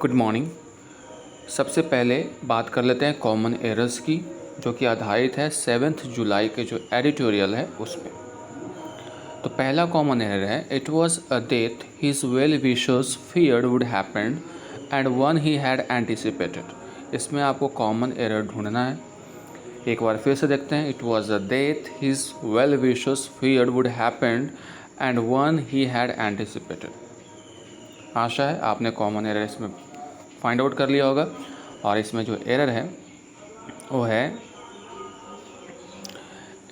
Good morning. सबसे पहले बात कर लेते हैं कॉमन एरर्स की, जो कि आधारित है 7 जुलाई के जो एडिटोरियल है उस पे। तो पहला कॉमन एरर है, it was a death his well wishers feared would happen and one he had anticipated. इसमें आपको कॉमन एरर ढूंढना है। एक बार फिर से देखते हैं, it was a death his well wishers feared would happen and one he had anticipated. आशा है आपने कॉमन एरर इसमें फाइंड आउट कर लिया होगा। और इसमें जो एरर है वो है,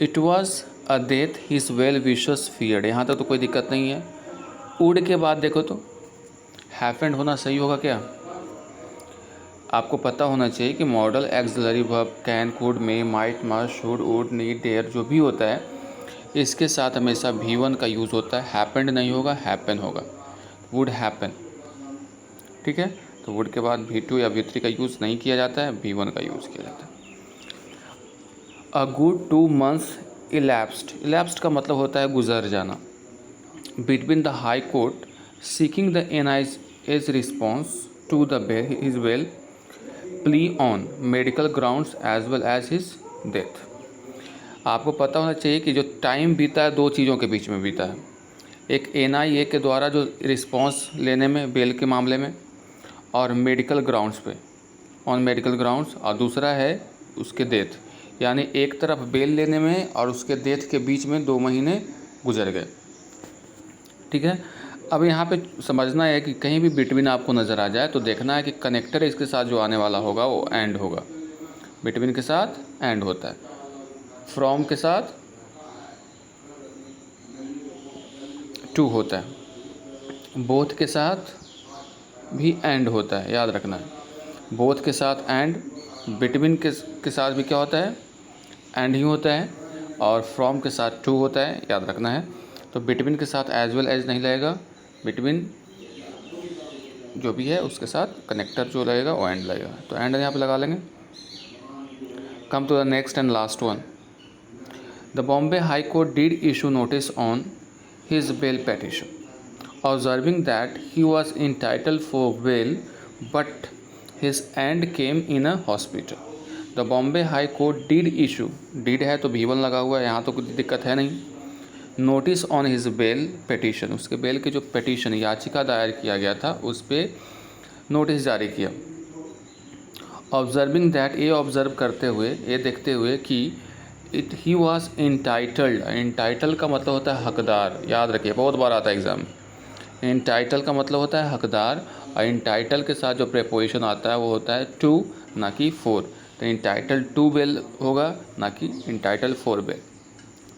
it was a death his well wishers feared. यहाँ तक तो कोई दिक्कत नहीं है। वुड के बाद देखो तो हैपेंड होना सही होगा क्या? आपको पता होना चाहिए कि modal auxiliary verb can, could, may, might, must, should, would, need, dare जो भी होता है इसके साथ हमेशा V1 का यूज़ होता है। हैपेंड नहीं होगा, हैपन होगा। वुड हैपन, ठीक है। तो वुड के बाद V2 या V3 का यूज़ नहीं किया जाता है, V1 का यूज़ किया जाता है। अ गुड 2 months इलैप्स्ड का मतलब होता है गुजर जाना। Between the high court seeking the NIA's response to the his bail plea on medical grounds as well as his death. आपको पता होना चाहिए कि जो टाइम बीता है दो चीज़ों के बीच में बीता है। एक NIA के द्वारा जो रिस्पॉन्स लेने में बेल के मामले में, और मेडिकल ग्राउंड्स पे, ऑन मेडिकल ग्राउंड्स, और दूसरा है उसके डेथ। यानी एक तरफ बेल लेने में और उसके डेथ के बीच में 2 महीने गुजर गए, ठीक है। अब यहाँ पे समझना है कि कहीं भी बिटवीन आपको नज़र आ जाए तो देखना है कि कनेक्टर इसके साथ जो आने वाला होगा वो एंड होगा। बिटवीन के साथ एंड होता है, फ्रॉम के साथ टू होता है, बोथ के साथ भी एंड होता है, याद रखना है। बोथ के साथ एंड, बिटवीन के साथ भी क्या होता है, एंड ही होता है, और फ्रॉम के साथ टू होता है, याद रखना है। तो बिटवीन के साथ एज वेल एज नहीं लगेगा, बिटवीन जो भी है उसके साथ कनेक्टर जो लगेगा वो एंड लगेगा। तो एंड यहाँ पे लगा लेंगे। Come to the next and last one. The Bombay high court did issue notice on his bail petition observing that he was entitled for bail but his end came in a hospital. The Bombay High Court did issue, did है तो V1 लगा हुआ है, यहाँ तो कुछ दिक्कत है नहीं। Notice on his bail petition, उसके बेल के जो पेटिशन याचिका दायर किया गया था उस पर नोटिस जारी किया। ऑब्जर्विंग दैट, ये ऑब्जर्व करते हुए, ये देखते हुए कि ही वॉज इंटाइटल्ड। इंटाइटल का मतलब होता है हकदार, याद रखिए, बहुत बार आता है एग्जाम। इंटाइटल का मतलब होता है हकदार, और इंटाइटल के साथ जो प्रेपोजिशन आता है वो होता है टू, ना कि फोर। तो इंटाइटल टू बेल होगा, ना कि इंटाइटल फोर बेल,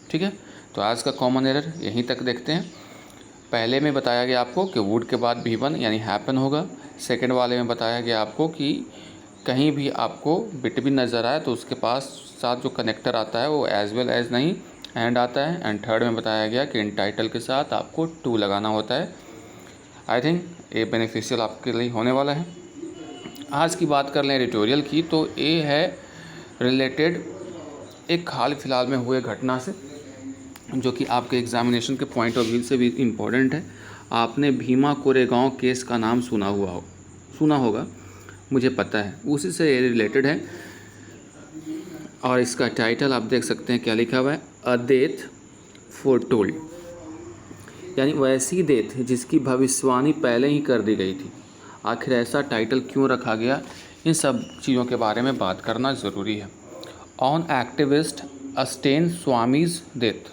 ठीक है। तो आज का कॉमन एरर यहीं तक देखते हैं। पहले में बताया गया आपको कि वुड के बाद V1 यानी हैपन होगा। सेकंड वाले में बताया गया आपको कि कहीं भी आपको बिटवीन नज़र आए तो उसके पास साथ जो कनेक्टर आता है वो एज वेल एज नहीं एंड आता है। एंड थर्ड में बताया गया कि इंटाइटल के साथ आपको टू लगाना होता है। आई थिंक ये बेनिफिशियल आपके लिए होने वाला है। आज की बात कर लें एडिटोरियल की, तो ये है रिलेटेड एक हाल फिलहाल में हुए घटना से, जो कि आपके एग्जामिनेशन के पॉइंट ऑफ व्यू से भी इम्पोर्टेंट है। आपने भीमा कोरेगांव केस का नाम सुना होगा, मुझे पता है, उसी से ये रिलेटेड है। और इसका टाइटल आप देख सकते हैं क्या लिखा हुआ है, अ डेथ फोरटोल्ड, यानी वैसी डेथ जिसकी भविष्यवाणी पहले ही कर दी गई थी। आखिर ऐसा टाइटल क्यों रखा गया, इन सब चीज़ों के बारे में बात करना ज़रूरी है। ऑन एक्टिविस्ट अस्टेन स्वामीज़ डेथ,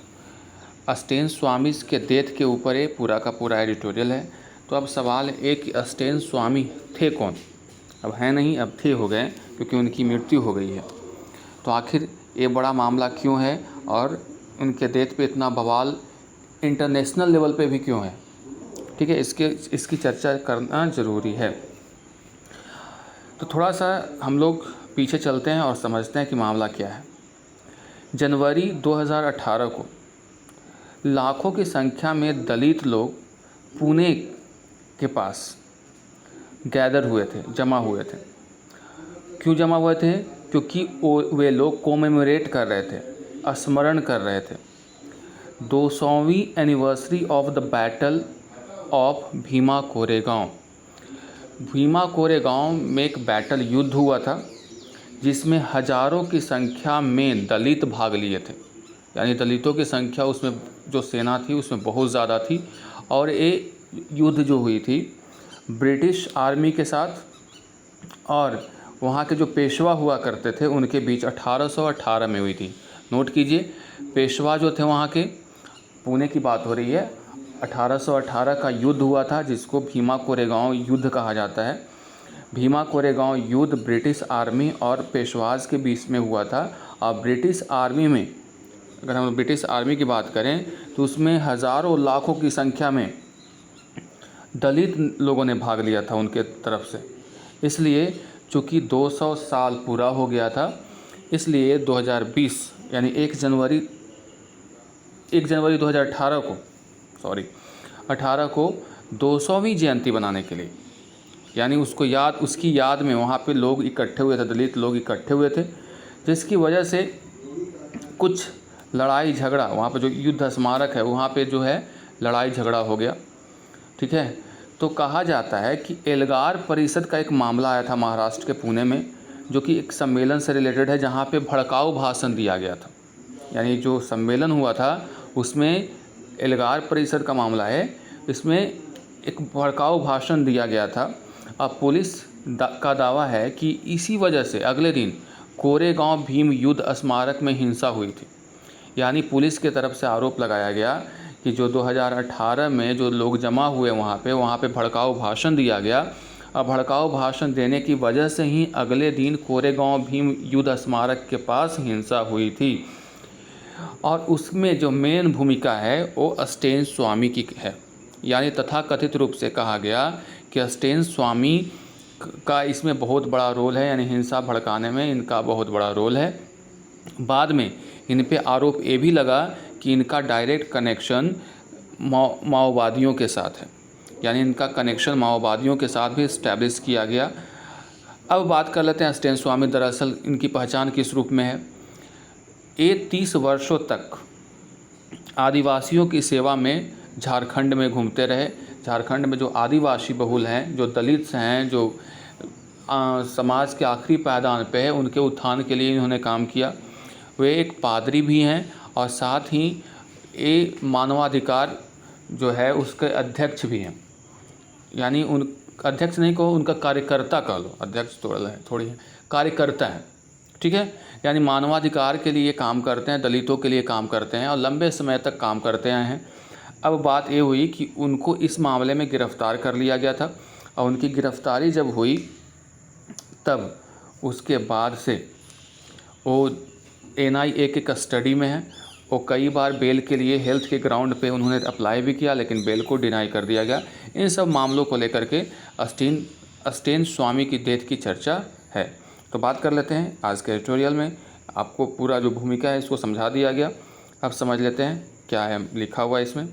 अस्टेन स्वामीज़ के डेथ के ऊपर ये पूरा का पूरा एडिटोरियल है। तो अब सवाल है कि अस्टेन स्वामी थे कौन? अब हैं नहीं, अब थे हो गए, क्योंकि उनकी मृत्यु हो गई है। तो आखिर ये बड़ा मामला क्यों है, और उनके डेथ पे इतना बवाल इंटरनेशनल लेवल पे भी क्यों है, ठीक है, इसकी चर्चा करना ज़रूरी है। तो थोड़ा सा हम लोग पीछे चलते हैं और समझते हैं कि मामला क्या है। जनवरी 2018 को लाखों की संख्या में दलित लोग पुणे के पास जमा हुए थे। क्यों जमा हुए थे? क्योंकि वे लोग कोमेमोरेट कर रहे थे, स्मरण कर रहे थे 200वीं anniversary of the battle of Bhima Koregaon. Bhima Koregaon में एक बैटल युद्ध हुआ था जिसमें हजारों की संख्या में दलित भाग लिए थे। यानी दलितों की संख्या उसमें जो सेना थी उसमें बहुत ज़्यादा थी। और ये युद्ध जो हुई थी ब्रिटिश आर्मी के साथ और वहाँ के जो पेशवा हुआ करते थे उनके बीच 1818 में हुई थी। नोट कीजिए, पेशवा जो थे वहाँ के, पुणे की बात हो रही है, 1818 का युद्ध हुआ था जिसको भीमा कोरेगांव युद्ध कहा जाता है। भीमा कोरेगांव युद्ध ब्रिटिश आर्मी और पेशवाज के बीच में हुआ था। और ब्रिटिश आर्मी में, अगर हम ब्रिटिश आर्मी की बात करें तो उसमें हज़ारों लाखों की संख्या में दलित लोगों ने भाग लिया था उनके तरफ से। इसलिए चूँकि 200 साल पूरा हो गया था, इसलिए 2020 यानी 1 जनवरी 2018 को 18 को 200वीं जयंती बनाने के लिए, यानी उसकी याद में वहाँ पे लोग इकट्ठे हुए थे, दलित लोग इकट्ठे हुए थे, जिसकी वजह से कुछ लड़ाई झगड़ा, वहाँ पे जो युद्ध स्मारक है वहाँ पे जो है लड़ाई झगड़ा हो गया। ठीक है, तो कहा जाता है कि एल्गार परिषद का एक मामला आया था महाराष्ट्र के पुणे में, जो कि एक सम्मेलन से रिलेटेड है जहाँ पे भड़काऊ भाषण दिया गया था। यानी जो सम्मेलन हुआ था उसमें एल्गार परिषद का मामला है, इसमें एक भड़काऊ भाषण दिया गया था। अब पुलिस का दावा है कि इसी वजह से अगले दिन कोरेगांव भीम युद्ध स्मारक में हिंसा हुई थी। यानी पुलिस के तरफ से आरोप लगाया गया कि जो 2018 में जो लोग जमा हुए वहाँ पे भड़काऊ भाषण दिया गया, और भड़काऊ भाषण देने की वजह से ही अगले दिन कोरेगांव भीम युद्ध स्मारक के पास हिंसा हुई थी। और उसमें जो मेन भूमिका है वो स्टेन स्वामी की है। यानी तथाकथित रूप से कहा गया कि स्टेन स्वामी का इसमें बहुत बड़ा रोल है, यानी हिंसा भड़काने में इनका बहुत बड़ा रोल है। बाद में इन पे आरोप ये भी लगा कि इनका डायरेक्ट कनेक्शन माओवादियों के साथ है, यानी इनका कनेक्शन माओवादियों के साथ भी इस्टेब्लिश किया गया। अब बात कर लेते हैं स्टेन स्वामी दरअसल इनकी पहचान किस रूप में है। ये 30 वर्षों तक आदिवासियों की सेवा में झारखंड में घूमते रहे। झारखंड में जो आदिवासी बहुल हैं, जो दलित हैं, जो समाज के आखिरी पायदान पे है, उनके उत्थान के लिए इन्होंने काम किया। वे एक पादरी भी हैं और साथ ही ये मानवाधिकार जो है उसके अध्यक्ष भी हैं। यानी उन अध्यक्ष नहीं कहो, उनका कार्यकर्ता कह लो, अध्यक्ष थोड़ी है, कार्यकर्ता है। ठीक है, यानी मानवाधिकार के लिए काम करते हैं, दलितों के लिए काम करते हैं और लंबे समय तक काम करते आए हैं। अब बात ये हुई कि उनको इस मामले में गिरफ़्तार कर लिया गया था, और उनकी गिरफ़्तारी जब हुई तब उसके बाद से वो NIA के कस्टडी में है। वो कई बार बेल के लिए हेल्थ के ग्राउंड पे उन्होंने अप्लाई भी किया, लेकिन बेल को डिनाई कर दिया गया। इन सब मामलों को लेकर के स्टेन स्वामी की डेथ की चर्चा है। तो बात कर लेते हैं आज के एडिटोरियल में। आपको पूरा जो भूमिका है इसको समझा दिया गया। अब समझ लेते हैं क्या है लिखा हुआ है इसमें।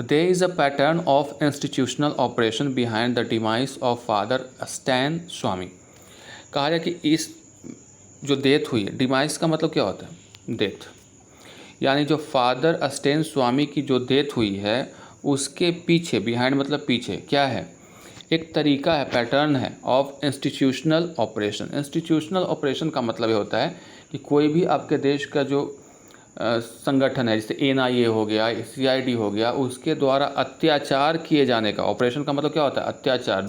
There is a pattern of institutional operation behind the demise of Father Stan Swamy. कहा जाए कि इस जो डेथ हुई है, डिमाइस का मतलब क्या होता है, डेथ, यानी जो फादर स्टैन स्वामी की जो डेथ हुई है उसके पीछे, बिहाइंड मतलब पीछे, क्या है, एक तरीका है, पैटर्न है of institutional operation. Institutional operation का मतलब ये होता है कि कोई भी आपके देश का जो संगठन है, जैसे NIA हो गया, CID हो गया, उसके द्वारा अत्याचार किए जाने का, ऑपरेशन का मतलब क्या होता है, अत्याचार,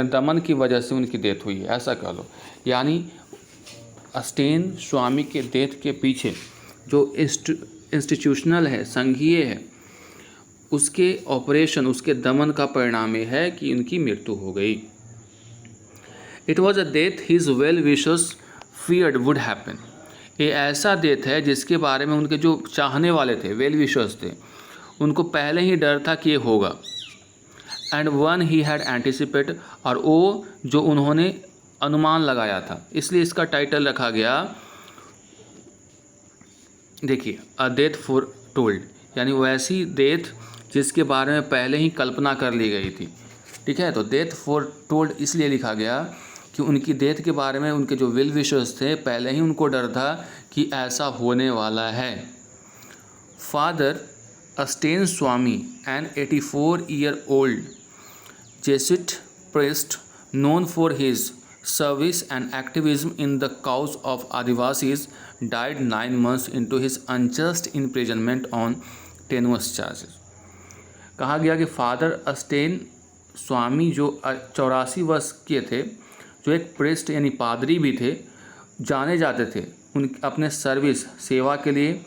दमन की वजह से उनकी डेथ हुई है, ऐसा कह लो। यानी स्टेन स्वामी के डेथ के पीछे जो इंस्टीट्यूशनल है, संघीय है, उसके ऑपरेशन, उसके दमन का परिणाम ये है कि उनकी मृत्यु हो गई। It was a death his well wishers feared would happen। ये ऐसा डेथ है जिसके बारे में उनके जो चाहने वाले थे, वेल विशर्स थे, उनको पहले ही डर था कि ये होगा। And one he had anticipate, और वो जो उन्होंने अनुमान लगाया था, इसलिए इसका टाइटल रखा गया, देखिए, अ डेथ फॉर टोल्ड, यानी वैसी डेथ जिसके बारे में पहले ही कल्पना कर ली गई थी। ठीक है, तो डेथ फॉर टोल्ड इसलिए लिखा गया कि उनकी डेथ के बारे में उनके जो वेल विशर्स थे, पहले ही उनको डर था कि ऐसा होने वाला है। Father Stan Swamy, an 84-year-old Jesuit priest known for his service and activism in the cause of Adivasis, died 9 months into his unjust imprisonment on tenuous charges. कहा गया कि फादर अस्टेन स्वामी जो 84 वर्ष के थे, जो एक प्रेस्ट यानी पादरी भी थे, जाने जाते थे उन अपने सर्विस सेवा के लिए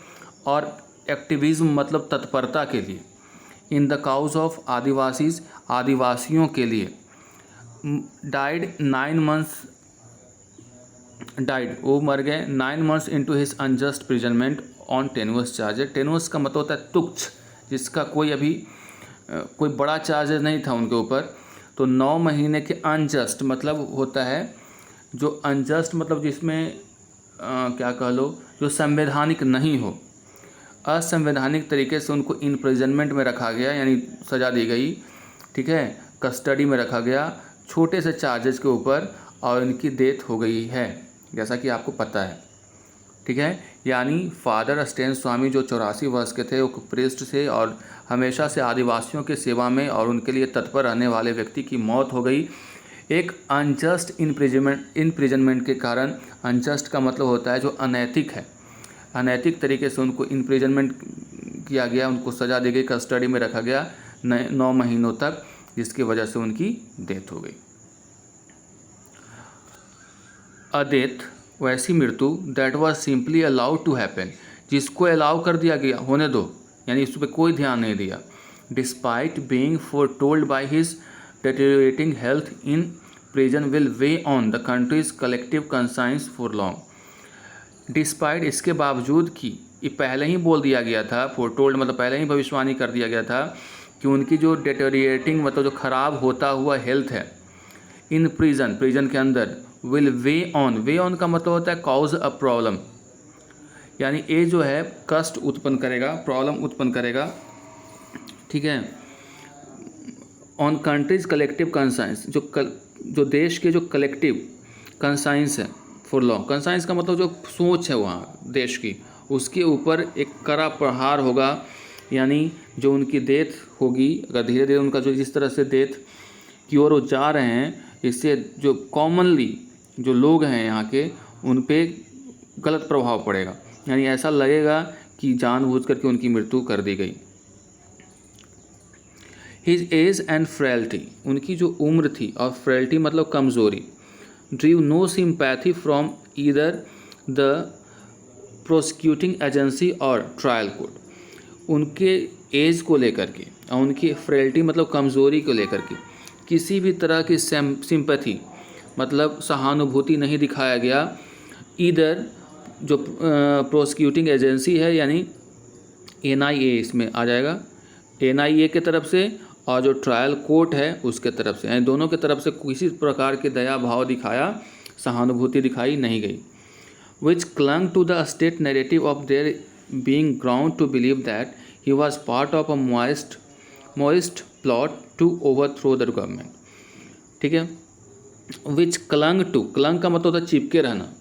और एक्टिविज्म मतलब तत्परता के लिए, in the cause of adivasis आदिवासियों के लिए, डाइड 9 मंथ्स डाइड वो मर गए 9 months into his unjust imprisonment on tenuous charges. Tenuous का मतलब होता है तुच्छ, जिसका कोई अभी कोई बड़ा चार्जेस नहीं था उनके ऊपर। तो 9 महीने के अनजस्ट मतलब होता है जो अनजस्ट मतलब जिसमें क्या कह लो, जो संवैधानिक नहीं हो, असंवैधानिक तरीके से उनको इम्प्रिजनमेंट में रखा गया, यानी सज़ा दी गई, ठीक है, कस्टडी में रखा गया छोटे से चार्जेस के ऊपर, और इनकी डेथ हो गई है जैसा कि आपको पता है, ठीक है। यानी फादर अस्टेन स्वामी जो 84 वर्ष के थे, वो प्रीस्ट से और हमेशा से आदिवासियों के सेवा में और उनके लिए तत्पर रहने वाले व्यक्ति की मौत हो गई एक अनजस्ट इम्प्रिजनमेंट के कारण। अनजस्ट का मतलब होता है जो अनैतिक है, अनैतिक तरीके से उनको इम्प्रिजनमेंट किया गया, उनको सज़ा दी गई, कस्टडी में रखा गया 9 महीनों तक, जिसकी वजह से उनकी डेथ हो गई। अ डेथ वैसी मृत्यु that was simply allowed to happen, जिसको अलाउ कर दिया गया, होने दो, यानी इस पर कोई ध्यान नहीं दिया। Despite being foretold by his deteriorating health in prison will weigh on the country's collective conscience for long. Despite इसके बावजूद कि ये पहले ही बोल दिया गया था, फोरटोल्ड मतलब पहले ही भविष्यवाणी कर दिया गया था कि उनकी जो डेटोरिएटिंग मतलब जो खराब होता हुआ हेल्थ है इन प्रिजन के अंदर, विल वे ऑन का मतलब होता है कॉज अ प्रॉब्लम, यानी ये जो है कष्ट उत्पन्न करेगा, प्रॉब्लम उत्पन्न करेगा, ठीक है, ऑन कंट्रीज कलेक्टिव कंसाइंस, जो देश के जो कलेक्टिव कंसाइंस है फॉर लॉन्ग, कंसाइंस का मतलब जो सोच है वहाँ देश की, उसके ऊपर एक कड़ा प्रहार होगा, यानी जो उनकी डेथ होगी, अगर धीरे धीरे उनका जो जिस तरह से डेथ की ओर वो जा रहे हैं, इससे जो कॉमनली जो लोग हैं यहाँ के, उन पे गलत प्रभाव पड़ेगा, यानी ऐसा लगेगा कि जानबूझ करके उनकी मृत्यु कर दी गई। हिज एज एंड फ्रेल्टी, उनकी जो उम्र थी और फ्रेल्टी मतलब कमज़ोरी, drew no sympathy from either the prosecuting agency or trial court. उनके एज को लेकर के और उनकी फ्रेल्टी मतलब कमज़ोरी को लेकर के किसी भी तरह की सिंपैथी मतलब सहानुभूति नहीं दिखाया गया। ईदर जो प्रोसिक्यूटिंग एजेंसी है यानी NIA इसमें आ जाएगा, NIA के तरफ से, और जो ट्रायल कोर्ट है उसके तरफ से, यानी दोनों के तरफ से किसी प्रकार के दया भाव दिखाया, सहानुभूति दिखाई नहीं गई। Which clung to the state narrative of there being ground to believe that he was part of a Maoist plot to overthrow the government, ठीक है। विच क्लंग टू, क्लंग का मतलब होता है चिपके रहना,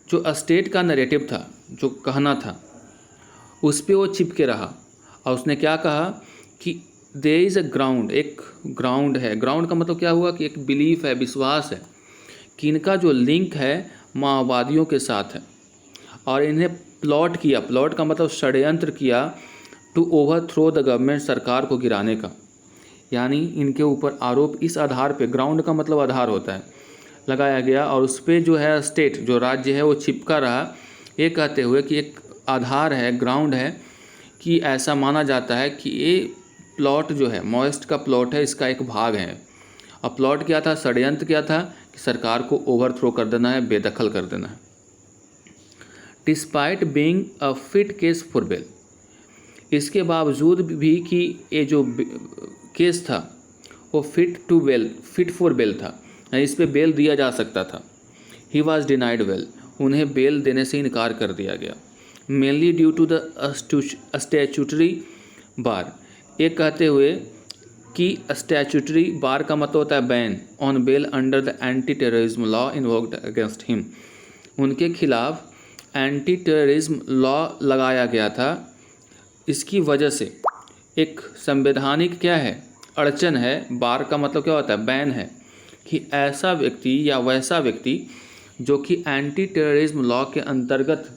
जो स्टेट का नैरेटिव था, जो कहना था, उस पर वो चिपके रहा, और उसने क्या कहा कि देयर इज़ अ ग्राउंड, एक ग्राउंड है। ग्राउंड का मतलब क्या हुआ कि एक बिलीफ है, विश्वास है कि इनका जो लिंक है माओवादियों के साथ है, और इन्हें प्लॉट किया, प्लॉट का मतलब षड्यंत्र किया, टू ओवरथ्रो द गवर्नमेंट, सरकार को गिराने का, यानी इनके ऊपर आरोप इस आधार पे, ग्राउंड का मतलब आधार होता है, लगाया गया, और उस पर जो है स्टेट जो राज्य है वो चिपका रहा, ये कहते हुए कि एक आधार है, ग्राउंड है, कि ऐसा माना जाता है कि ये प्लॉट जो है, मॉइस्ट का प्लॉट है, इसका एक भाग है। और प्लॉट क्या था, षड्यंत्र क्या था कि सरकार को ओवरथ्रो कर देना है, बेदखल कर देना है। Despite being a fit case for bail, इसके बावजूद भी कि ये जो केस था वो फिट फॉर बेल था, इस पे बेल दिया जा सकता था। ही वॉज डिनाइड बेल, उन्हें बेल देने से इनकार कर दिया गया, mainly due to the statutory bar, ये कहते हुए कि स्टैट्यूटरी बार का मतलब होता है ban on bail under the anti terrorism law invoked against him, उनके खिलाफ एंटी टेररिज्म लॉ लगाया गया था इसकी वजह से एक संवैधानिक क्या है, अड़चन है, बार का मतलब क्या होता है, बैन है, कि ऐसा व्यक्ति या वैसा व्यक्ति जो कि एंटी टेररिज्म लॉ के अंतर्गत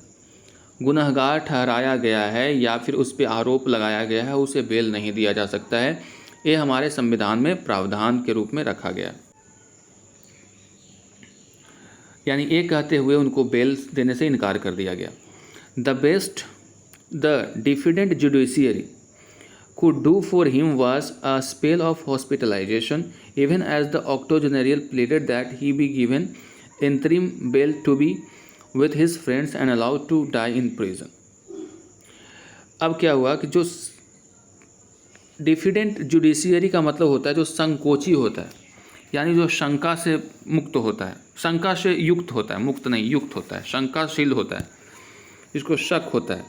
गुनहगार ठहराया गया है या फिर उस पर आरोप लगाया गया है, उसे बेल नहीं दिया जा सकता है। ये हमारे संविधान में प्रावधान के रूप में रखा गया, यानी ये कहते हुए उनको बेल देने से इनकार कर दिया गया। The diffident judiciary could do for him was a spell of hospitalization, even as the octogenarian pleaded that he be given interim bail to be with his friends and allowed to die in prison. अब क्या हुआ कि जो diffident judiciary का मतलब होता है जो संकोची होता है, यानी जो शंका से मुक्त होता है, शंका से युक्त होता है, मुक्त नहीं युक्त होता है, शंकाशील होता है, जिसको शक होता है,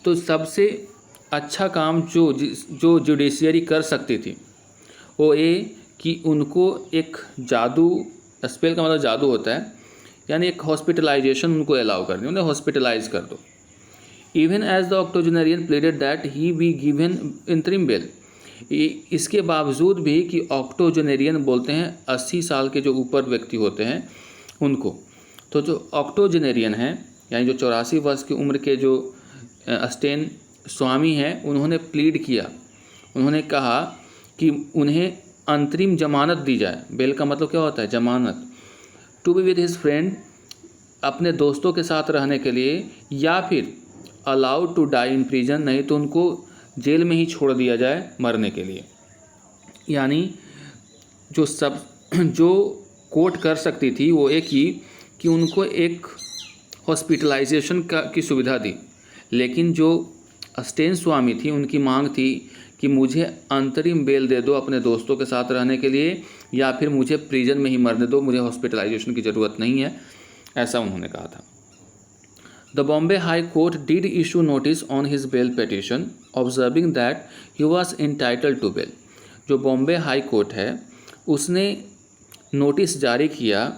तो सबसे अच्छा काम जो जुडिशियरी कर सकती थी वो ये कि उनको एक जादू, स्पेल का मतलब जादू होता है, यानी एक हॉस्पिटलाइजेशन उनको अलाउ कर दी, उन्हें हॉस्पिटलाइज कर दो। Even as the octogenarian pleaded that he be given interim bail, इसके बावजूद भी कि ऑक्टोजेनेरियन बोलते हैं 80 साल के जो ऊपर व्यक्ति होते हैं उनको, तो जो ऑक्टोजेनेरियन हैं यानी जो 84 वर्ष की उम्र के जो स्टेन स्वामी हैं, उन्होंने प्लीड किया, उन्होंने कहा कि उन्हें अंतरिम जमानत दी जाए। बेल का मतलब क्या होता है, जमानत। To be with his friend, अपने दोस्तों के साथ रहने के लिए, या फिर allowed to die in prison, नहीं तो उनको जेल में ही छोड़ दिया जाए मरने के लिए। यानी जो कोर्ट कर सकती थी वो एक ही कि उनको एक हॉस्पिटलाइजेशन की सुविधा दी, लेकिन जो स्टेन स्वामी थी उनकी मांग थी कि मुझे अंतरिम बेल दे दो अपने दोस्तों के साथ रहने के लिए, या फिर मुझे प्रिजन में ही मरने दो, मुझे हॉस्पिटलाइजेशन की ज़रूरत नहीं है, ऐसा उन्होंने कहा था। The Bombay high court did issue notice on his bail petition observing that he was entitled to bail. जो बॉम्बे हाई कोर्ट है उसने नोटिस जारी किया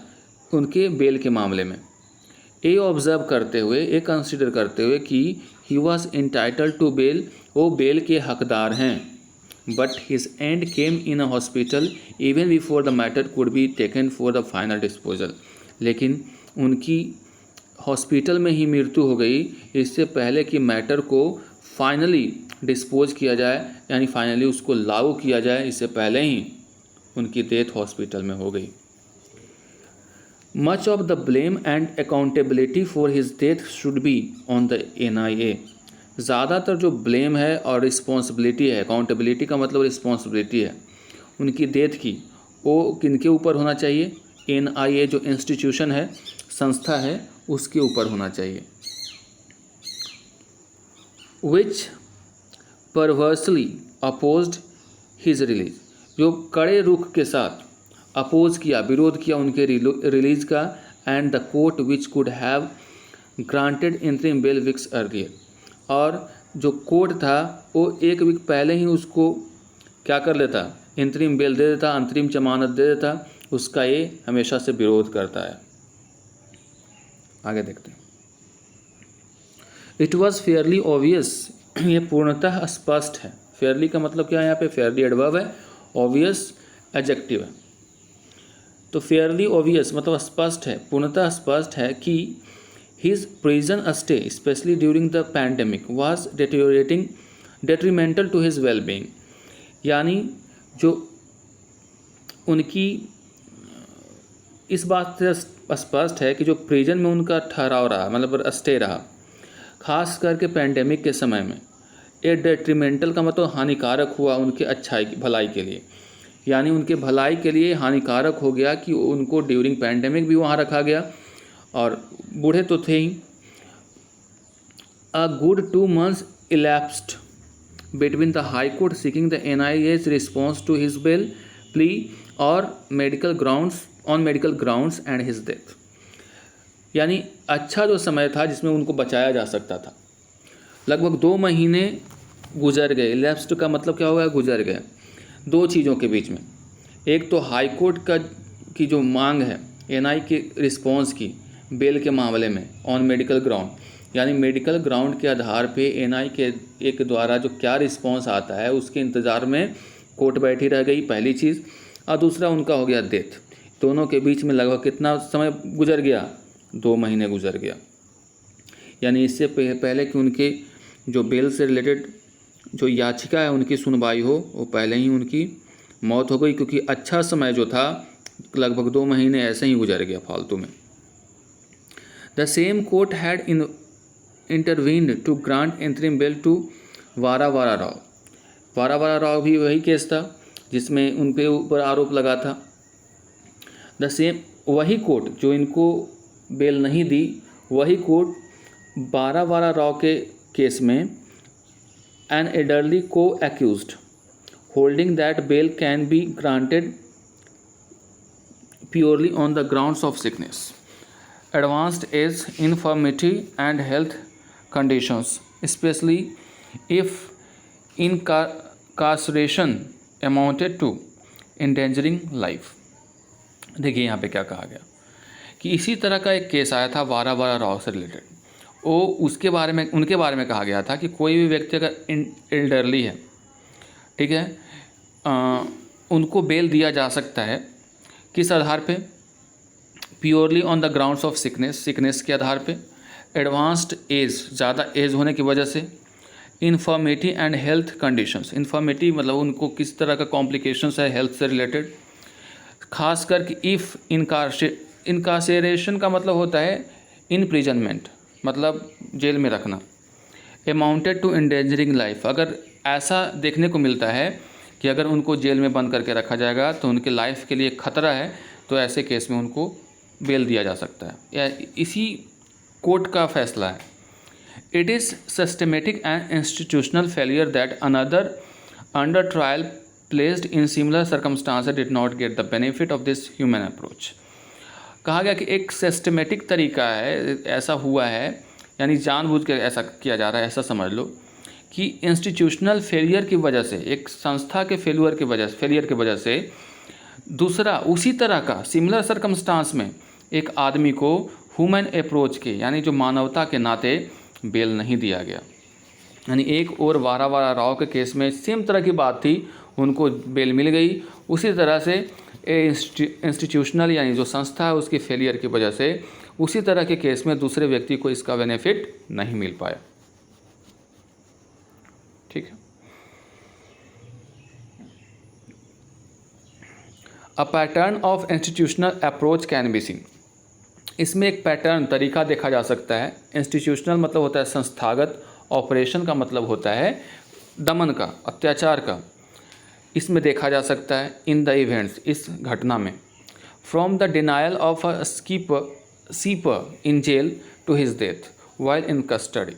उनके बेल के मामले में, ये ऑब्जर्व करते हुए, ये कंसिडर करते हुए कि he was entitled to bail, वो बेल के हकदार हैं। But his end came in a hospital even before the matter could be taken for the final disposal. लेकिन उनकी हॉस्पिटल में ही मृत्यु हो गई, इससे पहले कि मैटर को फाइनली डिस्पोज किया जाए, यानी फाइनली उसको लागू किया जाए, इससे पहले ही उनकी डेथ हॉस्पिटल में हो गई। Much of the blame and accountability for his death should be on the NIA. ज़्यादातर जो ब्लेम है और रिस्पॉन्सिबिलिटी है, अकाउंटेबिलिटी का मतलब रिस्पॉन्सिबिलिटी है उनकी डेथ की, वो किनके ऊपर होना चाहिए, NIA जो इंस्टीट्यूशन है, संस्था है, उसके ऊपर होना चाहिए। Which perversely opposed his release, जो कड़े रुख के साथ अपोज किया, विरोध किया उनके रिलीज का। And the court which could have granted interim bell weeks earlier, और जो कोर्ट था वो एक वीक पहले ही उसको क्या कर लेता, इंटरिम बेल दे देता, अंतरिम जमानत दे देता, उसका ये हमेशा से विरोध करता है। आगे देखते हैं। इट वॉज फेयरली ऑब्वियस, ये पूर्णतः स्पष्ट है। फेयरली का मतलब क्या है, यहाँ पे फेयरली एडवर्ब है, ऑब्वियस एडजेक्टिव है। तो फेयरली ऑब्वियस मतलब स्पष्ट है, पूर्णतः स्पष्ट है कि his prison stay especially during the pandemic was detrimental to his well being, यानी जो उनकी इस बात से स्पष्ट है कि जो प्रिजन में उनका ठहराव रहा, मतलब स्टे रहा, खास करके पैंडेमिक के समय में, ये डेट्रीमेंटल का मतलब हानिकारक हुआ उनके अच्छाई भलाई के लिए, यानी उनके भलाई के लिए हानिकारक हो गया कि उनको ड्यूरिंग पैंडेमिक भी वहाँ रखा गया, और बूढ़े तो थे ही। A good 2 months elapsed between the High Court seeking the NIA's response to his bail plea or medical grounds and his death, यानी अच्छा जो समय था जिसमें उनको बचाया जा सकता था। लगभग 2 महीने गुजर गए। elapsed का मतलब क्या होगा, गुजर गए। 2 चीज़ों के बीच में, एक तो हाई कोर्ट की जो मांग है NI के रिस्पॉन्स की बेल के मामले में ऑन मेडिकल ग्राउंड, यानी मेडिकल ग्राउंड के आधार पे एनआई के एक द्वारा जो क्या रिस्पॉन्स आता है उसके इंतज़ार में कोर्ट बैठी रह गई, पहली चीज़। और दूसरा उनका हो गया डेथ। दोनों के बीच में लगभग कितना समय गुजर गया, 2 महीने गुजर गया। यानी इससे पहले कि उनके जो बेल से रिलेटेड जो याचिका है उनकी सुनवाई हो, वो पहले ही उनकी मौत हो गई, क्योंकि अच्छा समय जो था लगभग 2 महीने ऐसे ही गुजर गया फालतू में। The same court had intervened to grant interim bail to Varavara Rao. Varavara Rao भी वही केस था जिसमें उनके ऊपर आरोप लगा था। द सेम, वही कोर्ट जो इनको बेल नहीं दी, वही कोर्ट वारावारा राव के केस में an elderly co accused holding that bail can be granted purely on the grounds of sickness, advanced age, infirmity and health conditions, especially if incarceration amounted to endangering life। देखिए यहाँ पे क्या कहा गया कि इसी तरह का एक केस आया था वारावारा राव से रिलेटेड। वो उसके बारे में, उनके बारे में कहा गया था कि कोई भी व्यक्ति अगर एल्डरली है, ठीक है, उनको बेल दिया जा सकता है किस आधार पे, purely on the grounds of sickness के आधार पे, एडवांस्ड एज, ज़्यादा एज होने की वजह से, इन्फॉर्मेटी एंड हेल्थ कंडीशंस। इन्फॉर्मेटी मतलब उनको किस तरह का कॉम्प्लिकेशंस है हेल्थ से रिलेटेड, खास करके इफ़ इनकासेरेशन का मतलब होता है इनप्रिजनमेंट, मतलब जेल में रखना, अमाउंटेड टू एंडेंजरिंग लाइफ, अगर ऐसा देखने को मिलता है कि अगर उनको जेल में बंद करके रखा जाएगा तो उनके लाइफ के लिए खतरा है, तो ऐसे केस में उनको बेल दिया जा सकता है। या इसी कोर्ट का फैसला है। It is systematic and institutional failure that another under trial placed in similar circumstances did not get the benefit of this human approach. कहा गया कि एक सिस्टमेटिक तरीका है, ऐसा हुआ है, यानी जानबूझ के ऐसा किया जा रहा है, ऐसा समझ लो कि इंस्टीट्यूशनल फेलियर की वजह से, एक संस्था के फेलियर की वजह से दूसरा उसी तरह का सिमिलर सर्कमस्टांस में एक आदमी को ह्यूमन अप्रोच के, यानी जो मानवता के नाते बेल नहीं दिया गया। यानी एक और वारावारा राव के केस में सेम तरह की बात थी, उनको बेल मिल गई, उसी तरह से इंस्टीट्यूशनल यानी जो संस्था है उसकी फेलियर की वजह से उसी तरह के केस में दूसरे व्यक्ति को इसका बेनिफिट नहीं मिल पाया। ठीक है। A pattern of institutional approach can be seen. इसमें एक पैटर्न, तरीका देखा जा सकता है। इंस्टीट्यूशनल मतलब होता है संस्थागत, ऑपरेशन का मतलब होता है दमन का, अत्याचार का। इसमें देखा जा सकता है इन द इवेंट्स, इस घटना में, from the denial of a sipper in jail to his death while in custody.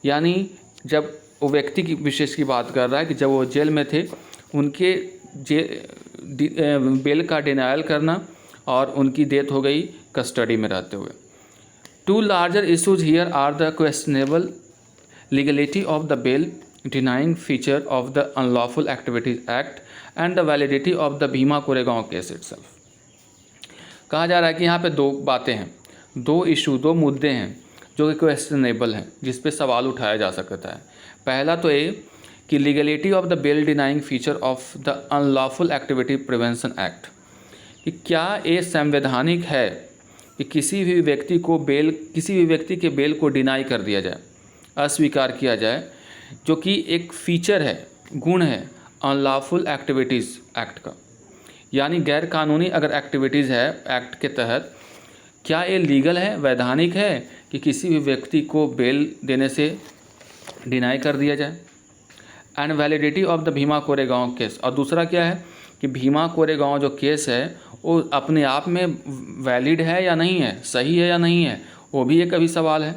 यानी जब वो व्यक्ति की विशेष की बात कर रहा है कि जब वो जेल में थे, उनके बेल का डिनायल करना और उनकी डेथ हो गई कस्टडी में रहते हुए। Two larger issues here are the questionable legality of the bail denying feature of the unlawful activities act and the validity of the Bhima Koregaon case itself. कहा जा रहा है कि यहाँ पे 2 बातें हैं, 2 इशू, 2 मुद्दे हैं जो कि क्वेश्चनेबल हैं, जिस पे सवाल उठाया जा सकता है। पहला तो ये कि legality of the bail denying feature of the unlawful activity prevention act, कि क्या ये संवैधानिक है कि किसी भी व्यक्ति के बेल को डिनाई कर दिया जाए, अस्वीकार किया जाए, जो कि एक फीचर है, गुण है अनलॉफुल एक्टिविटीज़ एक्ट का। यानी गैर कानूनी अगर एक्टिविटीज़ है एक्ट के तहत, क्या ये लीगल है, वैधानिक है कि किसी भी व्यक्ति को बेल देने से डिनाई कर दिया जाए। And validity of the Bhima Koregaon case, और दूसरा क्या है कि भीमा कोरेगांव जो केस है वो अपने आप में वैलिड है या नहीं है, सही है या नहीं है, वो भी एक अभी सवाल है।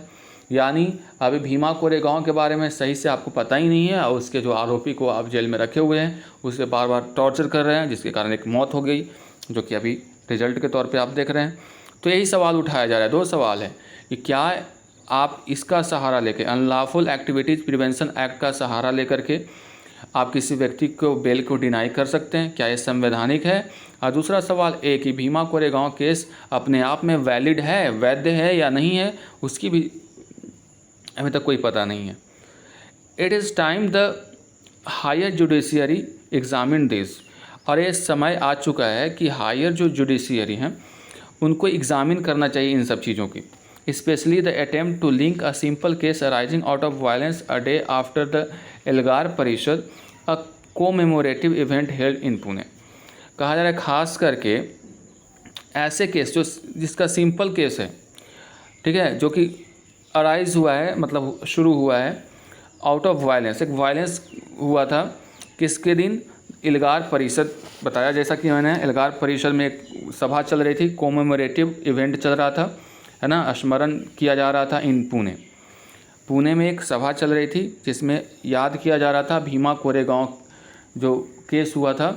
यानी अभी भीमा कोरेगांव के बारे में सही से आपको पता ही नहीं है, और उसके जो आरोपी को आप जेल में रखे हुए हैं उसे बार बार टॉर्चर कर रहे हैं, जिसके कारण एक मौत हो गई, जो कि अभी रिजल्ट के तौर पे आप देख रहे हैं। तो यही सवाल उठाया जा रहा है, 2 सवाल है कि क्या आप इसका सहारा लेके, अनलॉफुल एक्टिविटीज़ प्रिवेंशन एक्ट का सहारा लेकर के आप किसी व्यक्ति को बेल को डिनाई कर सकते हैं, क्या ये संवैधानिक है। और दूसरा सवाल कि भीमा कोरेगांव केस अपने आप में वैलिड है, वैध है या नहीं है, उसकी भी अभी तक कोई पता नहीं है। It is time the higher judiciary examine this, और ये समय आ चुका है कि हायर जो जुडिशियरी हैं उनको एग्जामिन करना चाहिए इन सब चीज़ों की। Specially the attempt to link a simple case arising out of violence a day after the Elgar Parishad a commemorative event held in Pune. कहा जा रहा है खास करके ऐसे केस जो जिसका सिंपल केस है, ठीक है, जो कि अराइज हुआ है, मतलब शुरू हुआ है आउट ऑफ वायलेंस, एक वायलेंस हुआ था किसके दिन, एल्गार परिषद बताया, जैसा कि मैंने एल्गार परिषद में एक सभा चल रही थी, कोमेमोरेटिव इवेंट चल रहा था, है ना, स्मरण किया जा रहा था इन पुणे में एक सभा चल रही थी जिसमें याद किया जा रहा था भीमा कोरेगांव जो केस हुआ था,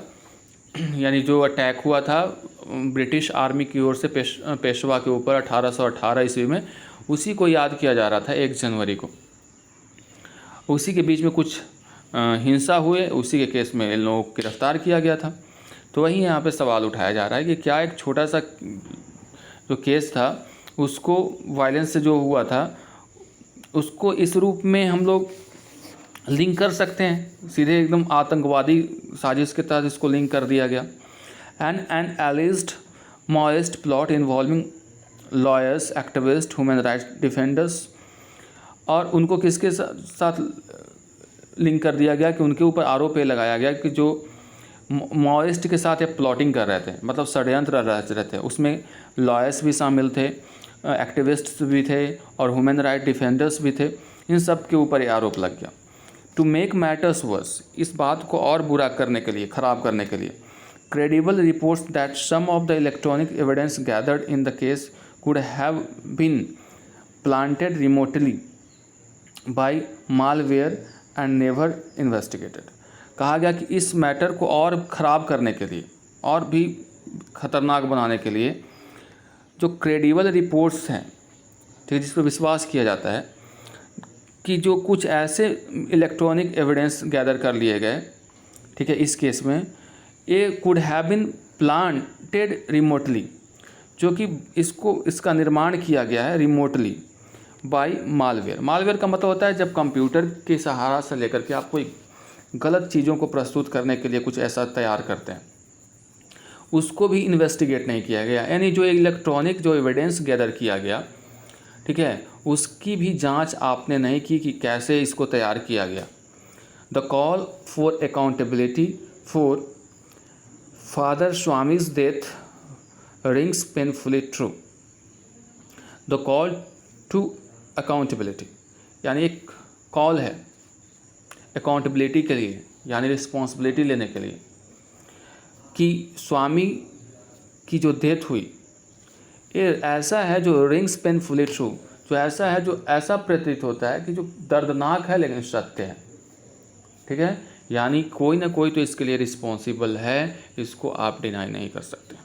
यानी जो अटैक हुआ था ब्रिटिश आर्मी की ओर से पेशवा के ऊपर 1818 ईस्वी में, उसी को याद किया जा रहा था 1 जनवरी को। उसी के बीच में कुछ हिंसा हुए, उसी के केस में इन लोगों को गिरफ्तार किया गया था। तो वही यहाँ पे सवाल उठाया जा रहा है कि क्या एक छोटा सा जो केस था उसको वायलेंस से जो हुआ था उसको इस रूप में हम लोग लिंक कर सकते हैं, सीधे एकदम आतंकवादी साजिश के तहत इसको लिंक कर दिया गया। An alleged Maoist plot involving lawyers, activist, human rights defenders, और उनको किसके साथ लिंक कर दिया गया कि उनके ऊपर आरोप ये लगाया गया कि जो माओइस्ट के साथ ये प्लॉटिंग कर रहे थे, मतलब षड्यंत्र रच रहे थे, उसमें लॉयर्स भी शामिल थे, एक्टिविस्ट्स भी थे और ह्यूमन राइट डिफेंडर्स भी थे, इन सब के ऊपर ये आरोप लग गया। टू मेक मैटर्स वर्स, इस बात को और बुरा करने के लिए, ख़राब करने के लिए, credible reports that some of the electronic evidence gathered in the case could have been planted remotely by malware and never investigated। कहा गया कि इस मैटर को और ख़राब करने के लिए, और भी ख़तरनाक बनाने के लिए, जो क्रेडिबल रिपोर्ट्स हैं, ठीक है, जिस पर विश्वास किया जाता है कि जो कुछ ऐसे इलेक्ट्रॉनिक एविडेंस गैदर कर लिए गए, ठीक है, इस केस में ये could have been planted remotely, जो कि इसका निर्माण किया गया है रिमोटली बाय मालवेयर। मालवेयर का मतलब होता है जब कंप्यूटर के सहारा से लेकर के आप कोई गलत चीज़ों को प्रस्तुत करने के लिए कुछ ऐसा तैयार करते हैं, उसको भी इन्वेस्टिगेट नहीं किया गया, यानी जो इलेक्ट्रॉनिक जो एविडेंस गैदर किया गया, ठीक है, उसकी भी जांच आपने नहीं की कि कैसे इसको तैयार किया गया। The call for accountability for Father Swamy's death rings painfully true. The call to accountability, यानी एक कॉल है अकाउंटेबिलिटी के लिए, यानी रिस्पॉन्सिबिलिटी लेने के लिए, कि स्वामी की जो डेथ हुई ये ऐसा है जो रिंग्स पेनफुली ट्रू, जो ऐसा है, जो ऐसा प्रतीत होता है कि जो दर्दनाक है लेकिन सत्य है, ठीक है, यानी कोई ना कोई तो इसके लिए रिस्पॉन्सिबल है, इसको आप डिनाई नहीं कर सकते।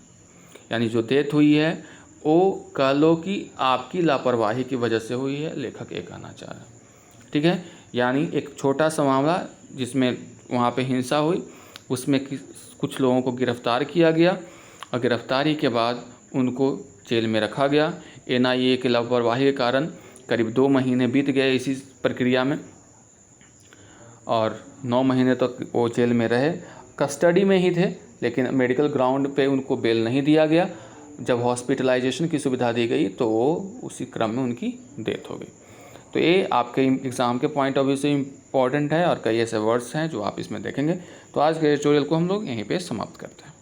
यानी जो डेथ हुई है वो कह लो कि आपकी लापरवाही की वजह से हुई है, लेखक ये कहना चाह रहा है, ठीक है। यानी एक छोटा सा मामला जिसमें वहाँ पे हिंसा हुई, उसमें कुछ लोगों को गिरफ्तार किया गया और गिरफ्तारी के बाद उनको जेल में रखा गया। NIA की लापरवाही के कारण करीब 2 महीने बीत गए इसी प्रक्रिया में, और 9 महीने तक वो जेल में रहे, कस्टडी में ही थे, लेकिन मेडिकल ग्राउंड पे उनको बेल नहीं दिया गया। जब हॉस्पिटलाइजेशन की सुविधा दी गई तो वो उसी क्रम में उनकी डेथ हो गई। तो ये आपके एग्ज़ाम के पॉइंट ऑफ व्यू से इम्पॉर्टेंट है और कई ऐसे वर्ड्स हैं जो आप इसमें देखेंगे। तो आज के ट्यूटोरियल को हम लोग यहीं पे समाप्त करते हैं।